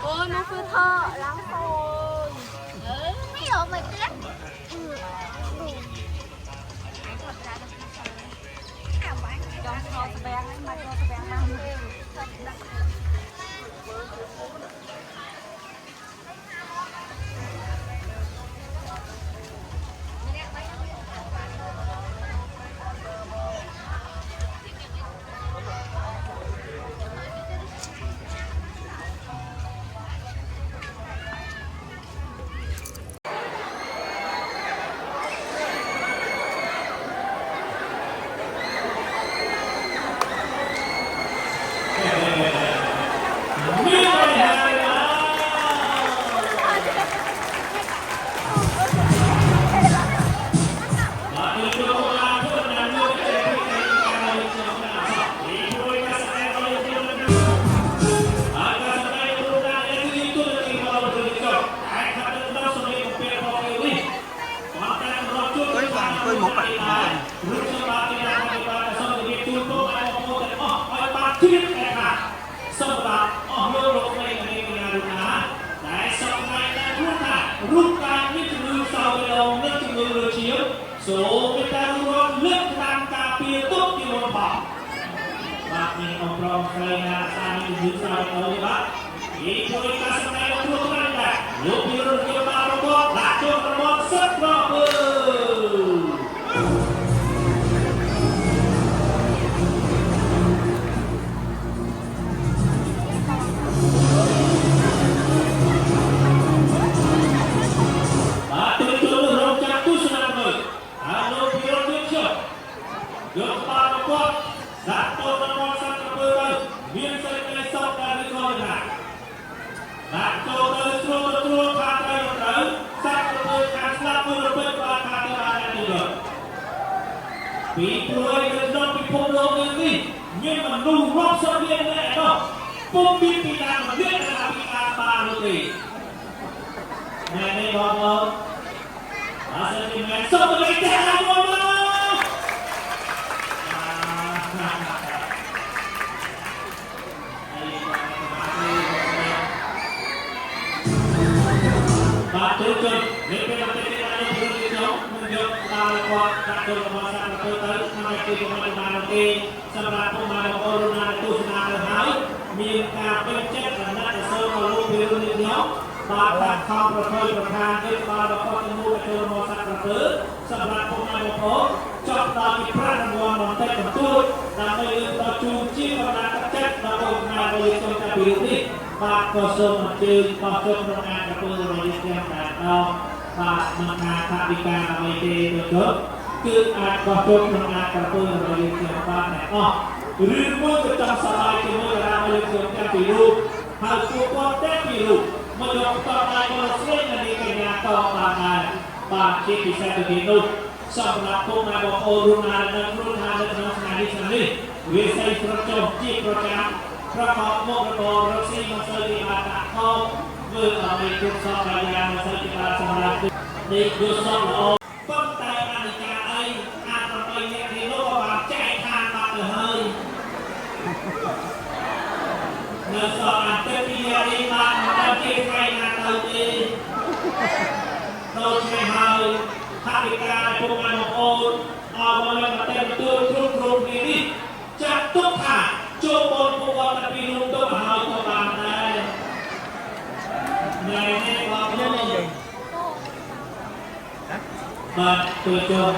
Ôi nó cứ thơ lắm thôi. Mấy đồ mày chết. Cho sờ bèn mà cho sờ bèn nào. Rút ra nhữngជំងឺសោកឡងនិងជំងឺលើឈាមសូមមេត្តារួមលើកតាមការពារទុកពីមុនផងបាទមានអង្គប្រងស្រីណាសាមីជំងឺសោកឡងបាទពីជួយការសម្ដែងរបស់ខ្លួនបានដែរលោកពីររដ្ឋបាលរបស់ដាក់ចូលប្រព័ន្ធសិទ្ធិរបស់មើលយកបានគាត់ដាក់ចូលប្រព័ន្ធសន្តិភាពទៅមានសេចក្តីសុខដែលមិនខុសណាដាក់ចូលទៅស្រួលខាងត្រូវសន្តិភាពខាងស្លាប់មួយរំពេចបានខាងទៅបានទីយកពីព្រោះនៅក្នុងពិភពលោកនេះមានមនុស្សរាប់សិបលាននាក់នោះពុំមានពីណាម្នាក់ដែលពិការបាននោះទេណែនេះបងប្អូនអាសិនមានសុខលេខតែឡើងមកបាទចូលចូលនេះពេលតែគេបានយកទៅយកមិនយកដល់គាត់ដាក់ចូលរបស់សាស្ត្រទៅថ្ងៃទី9បានទេសម្រាប់ពុកម៉ែបងប្អូនណាទស្សនាទៅហើយមានការពេញចិត្តអាណត្តិសូមមកលោកពីរឿងនេះខ្ញុំបាទបានខំប្រថុយប្រថាននេះបាទរបស់ជំនួយចូលមកសាស្ត្រទៅសម្រាប់ពុកម៉ែបងប្អូនចប់ដល់ពីប្រាក់រង្វាន់បន្តិចបន្តួចដើម្បីលើកដល់ជួនជាបណ្ដាទឹកចិត្តដល់ពុកម៉ែរបស់យើងចូលតែពីរឿងនេះបាទក៏សូមអញ្ជើញបោះជុំក្នុងការទទួលរបស់យើងទាំងដែរដល់បាទមិនថាថាវិការអ្វីទេទៅចុះគឺអាចបោះជុំក្នុងការទទួលរបស់យើងទាំងបាទតែអស់ឬមួយក៏ចង់សប្បាយជាមួយតារារបស់យើងទាំងពីររូបហើយពួកគាត់ទាំងពីររូបមកយកតបដៃមកស្លេងនាងកញ្ញាតបានដែរបាទជាពិសេសទៅទៀតនោះសម្រាប់ពុកម៉ែបងប្អូនរួមណានៅក្នុងថានៅក្នុងថ្ងៃនេះវាស័យប្រចុះជាប្រចាំប្រកបមុខរបររកស៊ីមិនសូវជាបានដាក់ខំធ្វើឲ្យគ្រប់សពកាយាមិនសូវជាបានសម្រាប់នេះយល់សពល្អប៉ុន្តែអនិច្ចាអីអាចប្របីអ្នកនេះនោះក៏បានចែកខាងបាត់ទៅហើយនៅសល់អន្តរជាតិនេះបានដល់ទីថ្ងៃណាទៅទេដូច្នេះហើយថាវិការពុកម៉ែបងប្អូនអរមកលើកតែទទួលគ្រប់គ្នានេះចាត់ទុកថាចូលបនពួកគាត់តែពីរូបទៅហើយក៏បានដែរណែនេះបងប្អូនបាទចូលចូល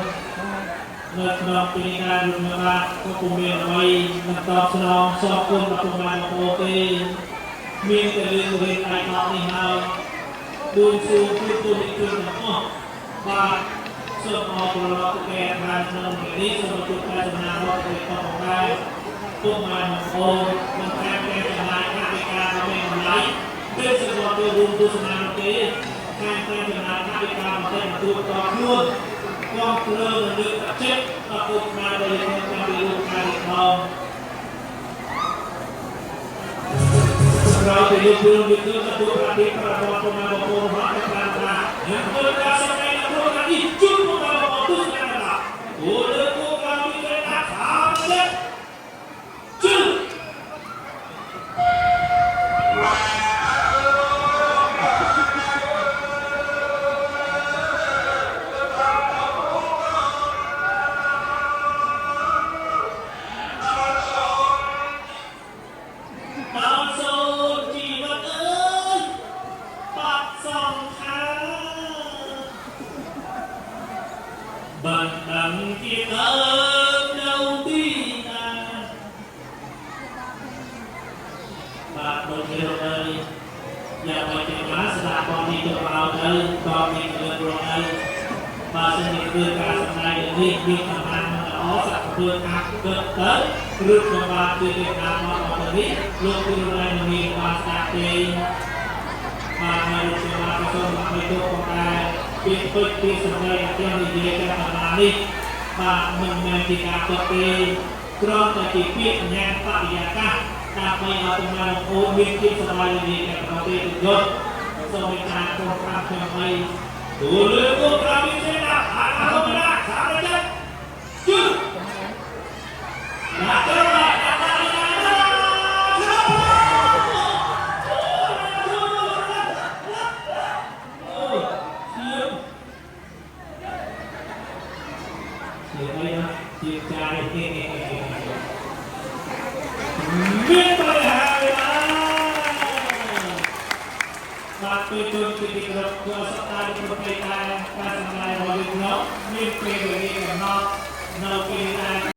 នៅក្នុងពីការរួមបានក៏ពុំមានអ្វីមិនតបស្នងសងគុណរបស់បងប្អូនទេមានតែរឿងរៀនឯកោនេះហើយបួងសួងគឺទូនីតិទាំងអស់បាទសូមអរគុណដល់កែខាងក្នុងនេះសូមជួបការចំណាយរបស់ព្រះផងដែរពុកម៉ែបងប្អូនមិនតែចំណាយថវិកាទៅមានតម្លៃទេសម្រាប់ទៅរួមទស្សនាទេតែចំណាយថវិកាបន្តិចបន្តួចតខ្លួនក៏គ្រើលើកចិត្តដល់ពុកម៉ែដែលក្នុងការវិនិយោគការផងเราจะยกเรื่องวิเคราะห์ตัวประเทศประกอบกับมาบอกว่าในการทำยังเกิดการแสดงตัวกันอีกจุดของเราตุสกันละโอ้เรื่องพวกเราที่เป็นนักข่าวเลยจุด và đôi khi rồi giờ mọi chuyện má sẽ là con đi cho vào đây con đi được rồi đây và xin được đưa cả hôm nay để đi thăm ăn đó sẽ đưa các cơ tới rút cho ba đưa đến các họ có thể lúc đưa đây là mình và sẽ đi và ngày lúc cho ba cái sông mà mấy cô con ta biết phức biết sông đây là theo mình về các thằng đi và mình thì cả có thể trong cái chỉ biết nhang phải giá cả ta phải ở trong này ô miên kia sông này thì các có thể được rồi sau mình ta cùng tham theo mây đủ lưỡi cô ta biết thế nào hãy không ra sao đấy chứ chứ đã cơ mà chiếc trai biết bài hài và tôi thường thì được của sắp ta đi một cây ta ta sang lại vào được nó nhưng khi được đi cả nó khi ta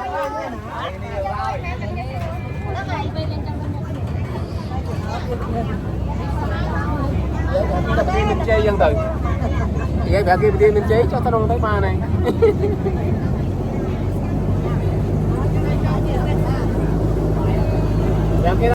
tập đi mình chơi dân từ thì cái bạn kia mình chơi cho tao đâu tới ma này bạn kia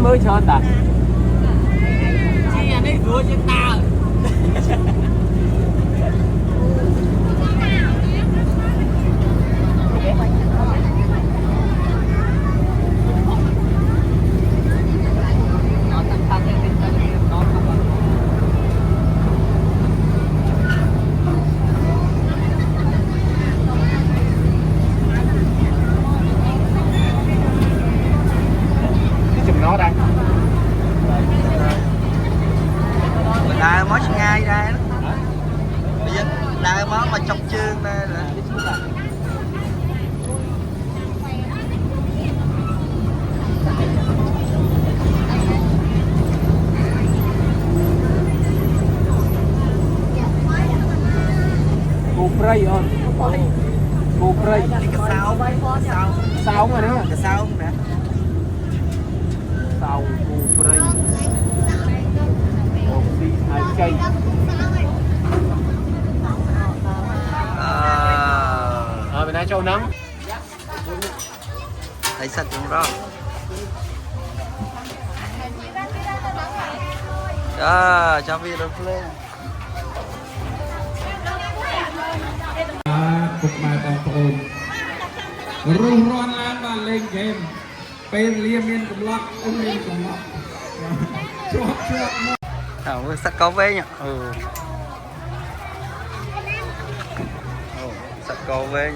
mới cho ta chi này vừa cho ta món ngay đây đó. Bây giờ đây món mà chọc chương đây rồi. Cô prey on. Cô prey. Cái sao sao mà nữa. Cái sao nè. Sao cô prey. Đi hai cây. Bên này châu nấm. Thấy sạch trong đó. Cho video lên. ពុកម៉ែបងប្អូនរុះរាន់ឡើងបានលេងហ្គេមពេលវេលាមានកំឡុកមានកំឡុកជាប់មក sắt có vén nhỉ sắt có vén